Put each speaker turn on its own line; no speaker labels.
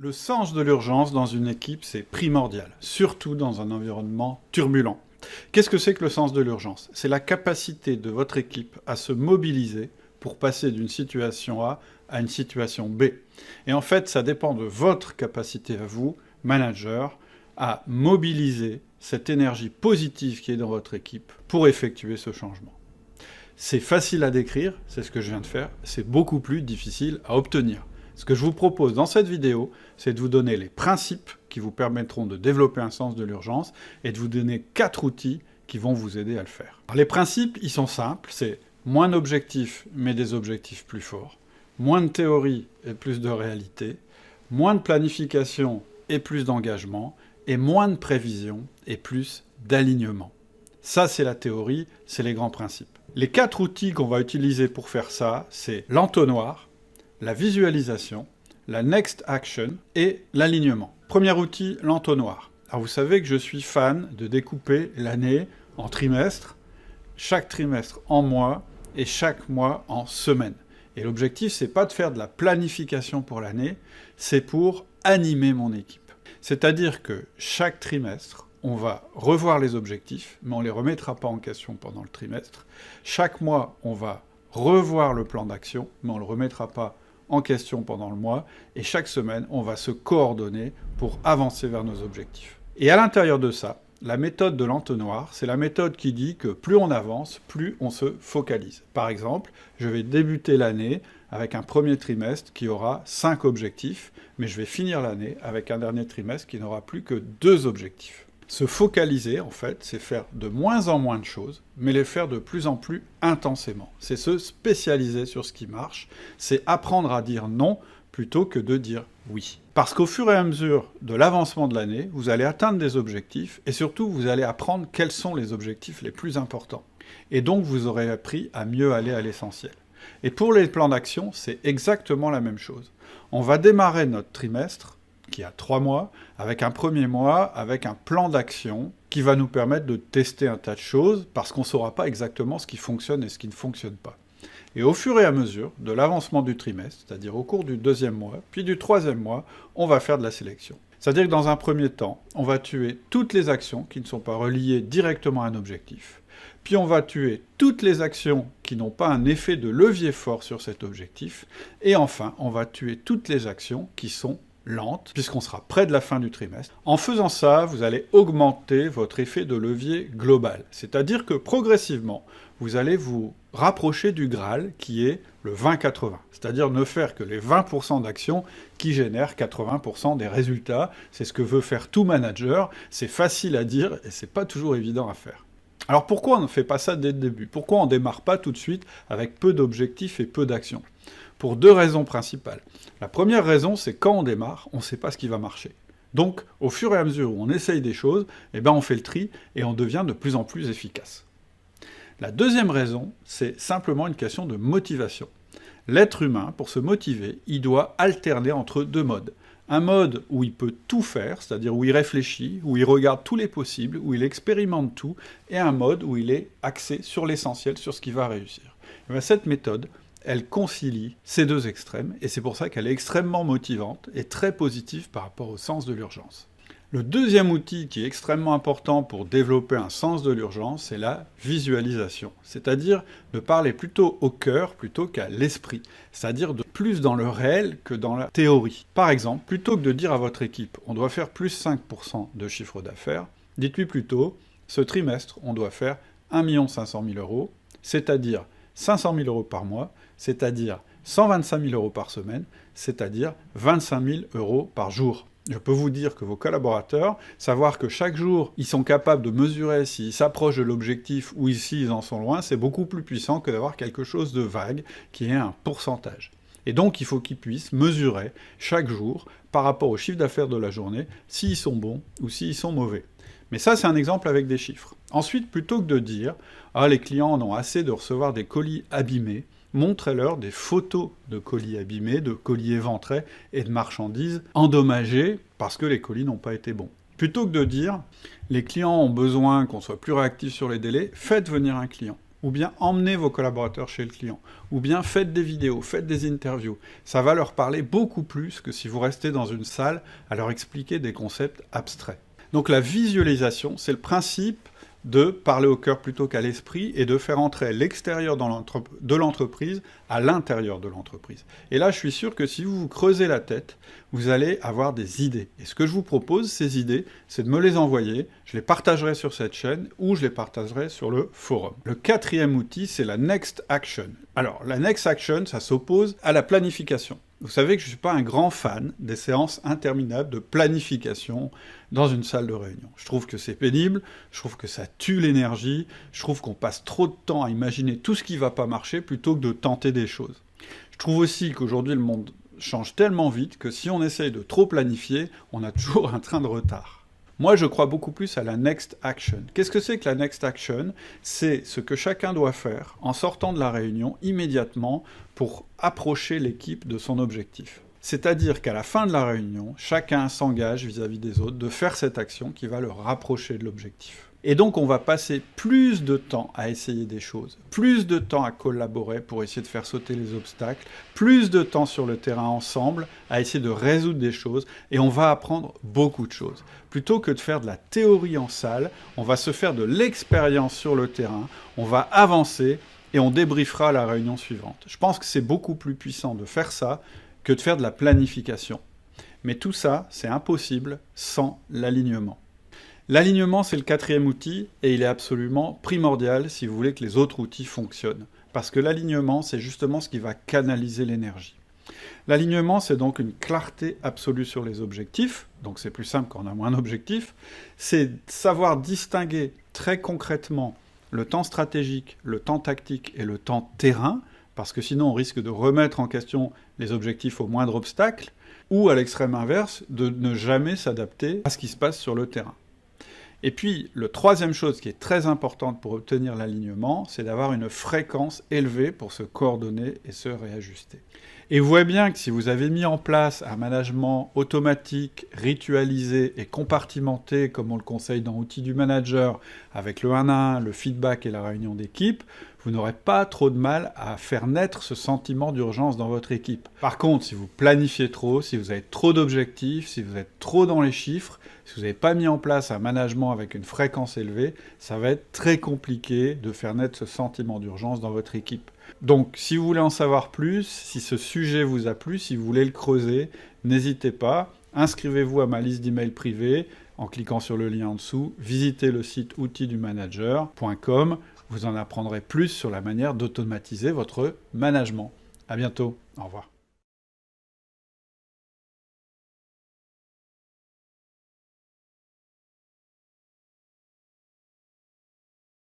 Le sens de l'urgence dans une équipe, c'est primordial, surtout dans un environnement turbulent. Qu'est-ce que c'est que le sens de l'urgence? C'est la capacité de votre équipe à se mobiliser pour passer d'une situation A à une situation B. Et en fait, ça dépend de votre capacité à vous, manager, à mobiliser cette énergie positive qui est dans votre équipe pour effectuer ce changement. C'est facile à décrire, c'est ce que je viens de faire, c'est beaucoup plus difficile à obtenir. Ce que je vous propose dans cette vidéo, c'est de vous donner les principes qui vous permettront de développer un sens de l'urgence et de vous donner 4 outils qui vont vous aider à le faire. Alors, les principes, ils sont simples, c'est moins d'objectifs mais des objectifs plus forts, moins de théorie et plus de réalité, moins de planification et plus d'engagement, et moins de prévision et plus d'alignement. Ça, c'est la théorie, c'est les grands principes. Les 4 outils qu'on va utiliser pour faire ça, c'est l'entonnoir, la visualisation, la next action et l'alignement. Premier outil, l'entonnoir. Alors vous savez que je suis fan de découper l'année en trimestres, chaque trimestre en mois et chaque mois en semaines. Et l'objectif, c'est pas de faire de la planification pour l'année, c'est pour animer mon équipe. C'est-à-dire que chaque trimestre, on va revoir les objectifs, mais on ne les remettra pas en question pendant le trimestre. Chaque mois, on va revoir le plan d'action, mais on ne le remettra pas en question pendant le mois, et chaque semaine, on va se coordonner pour avancer vers nos objectifs. Et à l'intérieur de ça, la méthode de l'entonnoir, c'est la méthode qui dit que plus on avance, plus on se focalise. Par exemple, je vais débuter l'année avec un premier trimestre qui aura 5 objectifs, mais je vais finir l'année avec un dernier trimestre qui n'aura plus que 2 objectifs. Se focaliser, en fait, c'est faire de moins en moins de choses, mais les faire de plus en plus intensément. C'est se spécialiser sur ce qui marche, c'est apprendre à dire non plutôt que de dire oui. Parce qu'au fur et à mesure de l'avancement de l'année, vous allez atteindre des objectifs, et surtout, vous allez apprendre quels sont les objectifs les plus importants. Et donc, vous aurez appris à mieux aller à l'essentiel. Et pour les plans d'action, c'est exactement la même chose. On va démarrer notre trimestre, qui a 3 mois, avec un premier mois, avec un plan d'action qui va nous permettre de tester un tas de choses, parce qu'on ne saura pas exactement ce qui fonctionne et ce qui ne fonctionne pas. Et au fur et à mesure de l'avancement du trimestre, c'est-à-dire au cours du 2e mois, puis du 3e mois, on va faire de la sélection. C'est-à-dire que dans un premier temps, on va tuer toutes les actions qui ne sont pas reliées directement à un objectif, puis on va tuer toutes les actions qui n'ont pas un effet de levier fort sur cet objectif, et enfin, on va tuer toutes les actions qui sont lente, puisqu'on sera près de la fin du trimestre. En faisant ça, vous allez augmenter votre effet de levier global. C'est-à-dire que progressivement, vous allez vous rapprocher du Graal, qui est le 20-80. C'est-à-dire ne faire que les 20% d'actions qui génèrent 80% des résultats. C'est ce que veut faire tout manager. C'est facile à dire et c'est pas toujours évident à faire. Alors pourquoi on ne fait pas ça dès le début? Pourquoi on ne démarre pas tout de suite avec peu d'objectifs et peu d'actions? Pour 2 raisons principales. La première raison, c'est quand on démarre, on ne sait pas ce qui va marcher. Donc, au fur et à mesure où on essaye des choses, on fait le tri et on devient de plus en plus efficace. La deuxième raison, c'est simplement une question de motivation. L'être humain, pour se motiver, il doit alterner entre 2 modes. Un mode où il peut tout faire, c'est-à-dire où il réfléchit, où il regarde tous les possibles, où il expérimente tout, et un mode où il est axé sur l'essentiel, sur ce qui va réussir. Cette méthode, elle concilie ces 2 extrêmes, et c'est pour ça qu'elle est extrêmement motivante et très positive par rapport au sens de l'urgence. Le deuxième outil qui est extrêmement important pour développer un sens de l'urgence, c'est la visualisation. C'est-à-dire de parler plutôt au cœur plutôt qu'à l'esprit. C'est-à-dire de plus dans le réel que dans la théorie. Par exemple, plutôt que de dire à votre équipe « on doit faire plus 5% de chiffre d'affaires », dites-lui plutôt « ce trimestre, on doit faire 1 500 000 €, c'est-à-dire 500 000 € par mois, c'est-à-dire 125 000 € par semaine, c'est-à-dire 25 000 € par jour. » Je peux vous dire que vos collaborateurs, savoir que chaque jour, ils sont capables de mesurer s'ils s'approchent de l'objectif ou s'ils en sont loin, c'est beaucoup plus puissant que d'avoir quelque chose de vague, qui est un pourcentage. Et donc, il faut qu'ils puissent mesurer chaque jour, par rapport au chiffre d'affaires de la journée, s'ils sont bons ou s'ils sont mauvais. Mais ça, c'est un exemple avec des chiffres. Ensuite, plutôt que de dire « Ah, les clients en ont assez de recevoir des colis abîmés », montrez-leur des photos de colis abîmés, de colis éventrés et de marchandises endommagées parce que les colis n'ont pas été bons. Plutôt que de dire « les clients ont besoin qu'on soit plus réactif sur les délais », faites venir un client. ou bien emmenez vos collaborateurs chez le client, ou bien faites des vidéos, faites des interviews. Ça va leur parler beaucoup plus que si vous restez dans une salle à leur expliquer des concepts abstraits. Donc la visualisation, c'est le principe de parler au cœur plutôt qu'à l'esprit et de faire entrer l'extérieur de l'entreprise à l'intérieur de l'entreprise. Et là, je suis sûr que si vous vous creusez la tête, vous allez avoir des idées. Et ce que je vous propose, ces idées, c'est de me les envoyer, je les partagerai sur cette chaîne ou je les partagerai sur le forum. Le quatrième outil, c'est la Next Action. Alors, la Next Action, ça s'oppose à la planification. Vous savez que je ne suis pas un grand fan des séances interminables de planification dans une salle de réunion. Je trouve que c'est pénible, je trouve que ça tue l'énergie, je trouve qu'on passe trop de temps à imaginer tout ce qui ne va pas marcher plutôt que de tenter des choses. Je trouve aussi qu'aujourd'hui le monde change tellement vite que si on essaye de trop planifier, on a toujours un train de retard. Moi, je crois beaucoup plus à la Next Action. Qu'est-ce que c'est que la Next Action? C'est ce que chacun doit faire en sortant de la réunion immédiatement pour approcher l'équipe de son objectif. C'est-à-dire qu'à la fin de la réunion, chacun s'engage vis-à-vis des autres de faire cette action qui va le rapprocher de l'objectif. Et donc on va passer plus de temps à essayer des choses, plus de temps à collaborer pour essayer de faire sauter les obstacles, plus de temps sur le terrain ensemble à essayer de résoudre des choses, et on va apprendre beaucoup de choses. Plutôt que de faire de la théorie en salle, on va se faire de l'expérience sur le terrain, on va avancer et on débriefera la réunion suivante. Je pense que c'est beaucoup plus puissant de faire ça que de faire de la planification. Mais tout ça, c'est impossible sans l'alignement. L'alignement, c'est le quatrième outil, et il est absolument primordial si vous voulez que les autres outils fonctionnent. Parce que l'alignement, c'est justement ce qui va canaliser l'énergie. L'alignement, c'est donc une clarté absolue sur les objectifs, donc c'est plus simple quand on a moins d'objectifs, c'est savoir distinguer très concrètement le temps stratégique, le temps tactique et le temps terrain, parce que sinon on risque de remettre en question les objectifs au moindre obstacle, ou à l'extrême inverse, de ne jamais s'adapter à ce qui se passe sur le terrain. Et puis, la troisième chose qui est très importante pour obtenir l'alignement, c'est d'avoir une fréquence élevée pour se coordonner et se réajuster. Et vous voyez bien que si vous avez mis en place un management automatique, ritualisé et compartimenté, comme on le conseille dans Outils du Manager, avec le 1 à 1, le feedback et la réunion d'équipe, vous n'aurez pas trop de mal à faire naître ce sentiment d'urgence dans votre équipe. Par contre, si vous planifiez trop, si vous avez trop d'objectifs, si vous êtes trop dans les chiffres, si vous n'avez pas mis en place un management avec une fréquence élevée, ça va être très compliqué de faire naître ce sentiment d'urgence dans votre équipe. Donc, si vous voulez en savoir plus, si ce sujet vous a plu, si vous voulez le creuser, n'hésitez pas, inscrivez-vous à ma liste d'emails privés en cliquant sur le lien en dessous, visitez le site outildumanager.com, vous en apprendrez plus sur la manière d'automatiser votre management. À bientôt, au revoir.